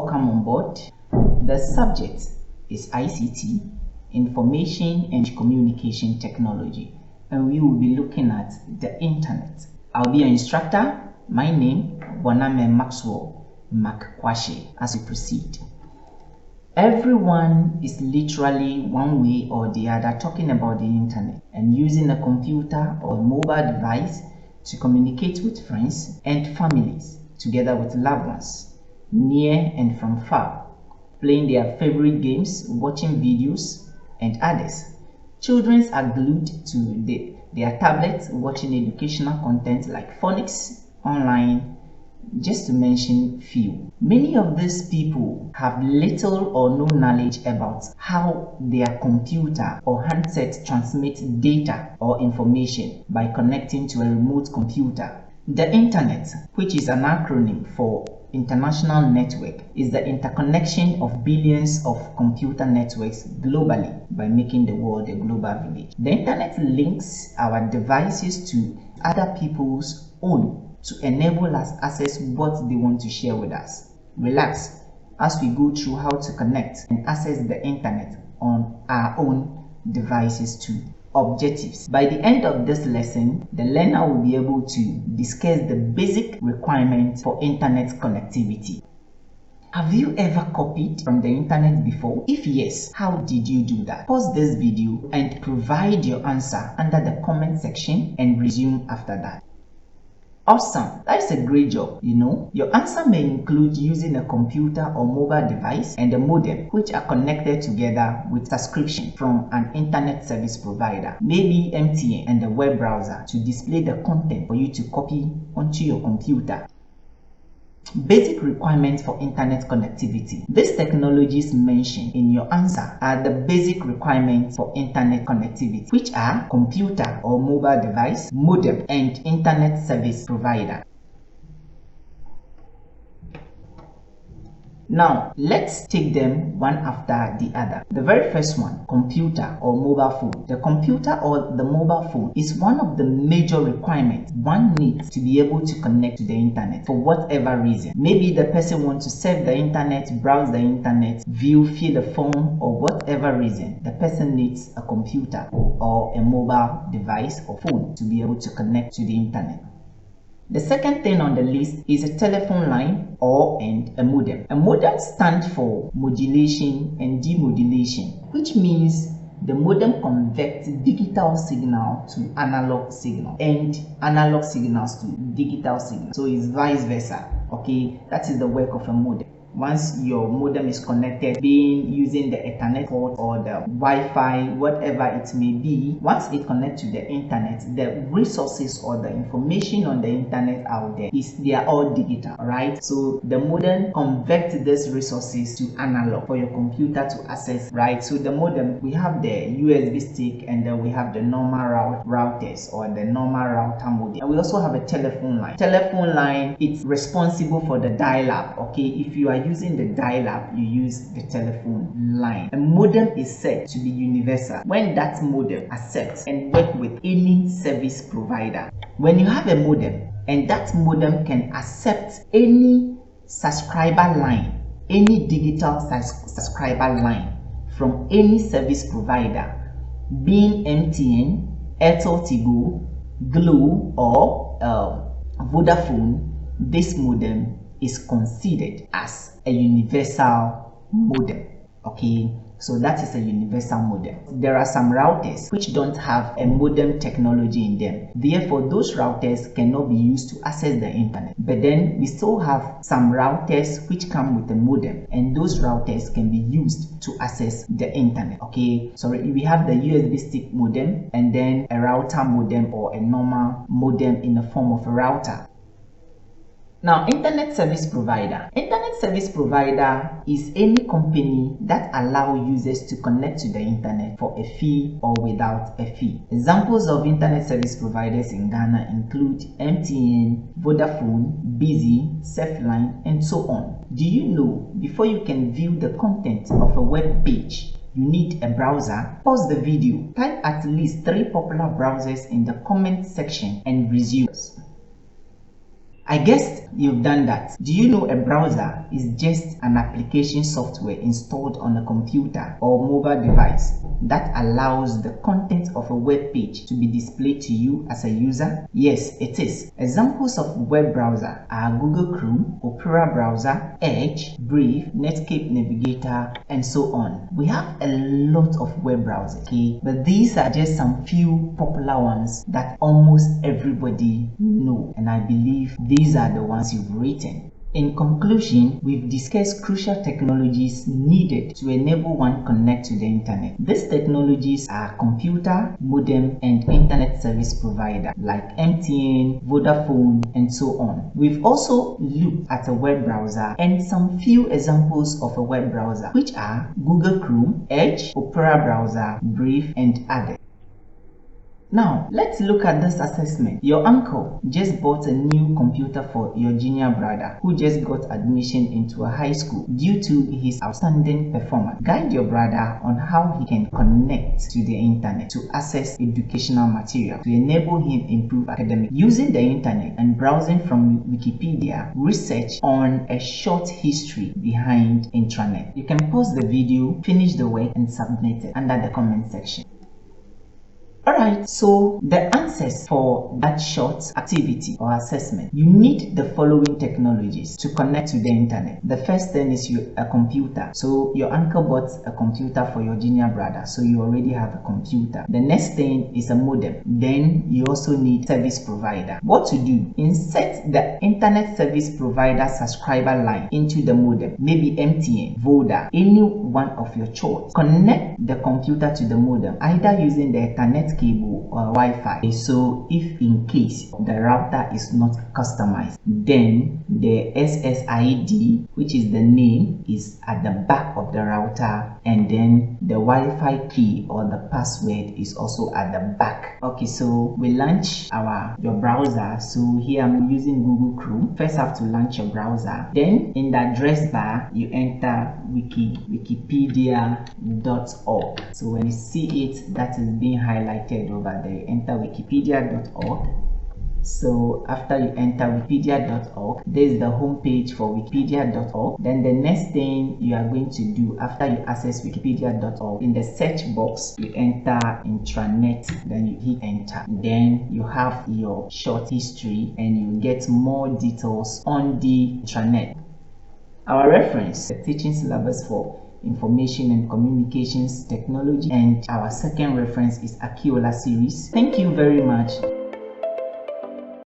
Welcome on board. The subject is ICT, Information and Communication Technology, and we will be looking at the internet. I'll be your instructor. My name, Worname Maxwell, MAC-KWASHIE. As we proceed, everyone is literally one way or the other talking about the internet and using a computer or mobile device to communicate with friends and families, together with loved ones, near and from far, playing their favorite games, watching videos, and others. Children are glued to their tablets, watching educational content like phonics, online, just to mention few. Many of these people have little or no knowledge about how their computer or handset transmits data or information by connecting to a remote computer. The internet, which is an acronym for International Network, is the interconnection of billions of computer networks globally by making the world a global village. The internet links our devices to other people's own to enable us access what they want to share with us. Relax as we go through how to connect and access the internet on our own devices too. Objectives. By the end of this lesson, the learner will be able to discuss the basic requirements for internet connectivity. Have you ever copied from the internet before? If yes, how did you do that? Pause this video and provide your answer under the comment section and resume after that. Awesome, that's a great job. Your answer may include using a computer or mobile device and a modem, which are connected together with subscription from an internet service provider, maybe MTN, and a web browser to display the content for you to copy onto your computer. Basic requirements for internet connectivity. These technologies mentioned in your answer are the basic requirements for internet connectivity, which are computer or mobile device, modem, and internet service provider. Now, let's take them one after the other. The very first one, computer or mobile phone. The computer or the mobile phone is one of the major requirements one needs to be able to connect to the internet for whatever reason. Maybe the person wants to surf the internet, browse the internet, view, fill a form, or whatever reason. The person needs a computer or a mobile device or phone to be able to connect to the internet. The second thing on the list is a telephone line and a modem. A modem stands for modulation and demodulation, which means the modem converts digital signal to analog signal and analog signals to digital signal. So it's vice versa. Okay, that is the work of a modem. Once your modem is connected, using the Ethernet port or the Wi-Fi, whatever it may be, once it connects to the internet, the resources or the information on the internet out there they are all digital, right? So the modem converts these resources to analog for your computer to access, right? So the modem, we have the USB stick, and then we have the normal routers or the normal router modem. And we also have a telephone line. Telephone line, it's responsible for the dial-up. Okay, if you are using the dial-up, you use the telephone line. A modem is said to be universal when that modem accepts and works with any service provider. When you have a modem and that modem can accept any subscriber line, any digital subscriber line from any service provider, being MTN, Airtel Tigo, Glo, or Vodafone, this modem is considered as a universal modem. Okay, so that is a universal modem. There are some routers which don't have a modem technology in them. Therefore, those routers cannot be used to access the internet. But then we still have some routers which come with a modem, and those routers can be used to access the internet. Okay, so we have the USB stick modem and then a router modem or a normal modem in the form of a router. Now, internet service provider. Internet service provider is any company that allows users to connect to the internet for a fee or without a fee. Examples of internet service providers in Ghana include MTN, Vodafone, Busy, Surfline, and so on. Do you know, before you can view the content of a web page, you need a browser? Pause the video, type at least 3 popular browsers in the comment section and resume. I guess you've done that. Do you know a browser is just an application software installed on a computer or mobile device that allows the content of a web page to be displayed to you as a user? Yes, it is. Examples of web browser are Google Chrome, Opera browser, Edge, Brave, Netscape Navigator, and so on. We have a lot of web browsers, okay? But these are just some few popular ones that almost everybody know, and I believe these are the ones you've written. In conclusion, we've discussed crucial technologies needed to enable one connect to the internet. These technologies are computer, modem, and internet service provider like MTN, Vodafone, and so on. We've also looked at a web browser and some few examples of a web browser, which are Google Chrome, Edge, Opera browser, Brave, and others. Now, let's look at this assessment. Your uncle just bought a new computer for your junior brother who just got admission into a high school due to his outstanding performance. Guide your brother on how he can connect to the internet to access educational material to enable him improve academics. Using the internet and browsing from Wikipedia, research on a short history behind intranet. You can pause the video, finish the work, and submit it under the comment section. Alright, so the answers for that short activity or assessment. You need the following technologies to connect to the internet. The first thing is a computer. So your uncle bought a computer for your junior brother, so you already have a computer. The next thing is a modem. Then you also need service provider. What to do? Insert the internet service provider subscriber line into the modem, maybe MTN, Voda, any one of your choice. Connect the computer to the modem, either using the Ethernet cable or Wi-Fi. So if in case the router is not customized, then the SSID, which is the name, is at the back of the router, and then the Wi-Fi key or the password is also at the back. Okay, so we launch your browser. So here I'm using Google Chrome. First have to launch your browser. Then in the address bar you enter wikipedia.org. So when you see it, that is being highlighted over there, enter wikipedia.org. So after you enter wikipedia.org, this is the home page for wikipedia.org. Then the next thing you are going to do after you access wikipedia.org, in the search box you enter intranet, then you hit enter. Then you have your short history and you get more details on the intranet. Our reference, the teaching syllabus for Information and Communications Technology, and our second reference is Akiola series. Thank you very much.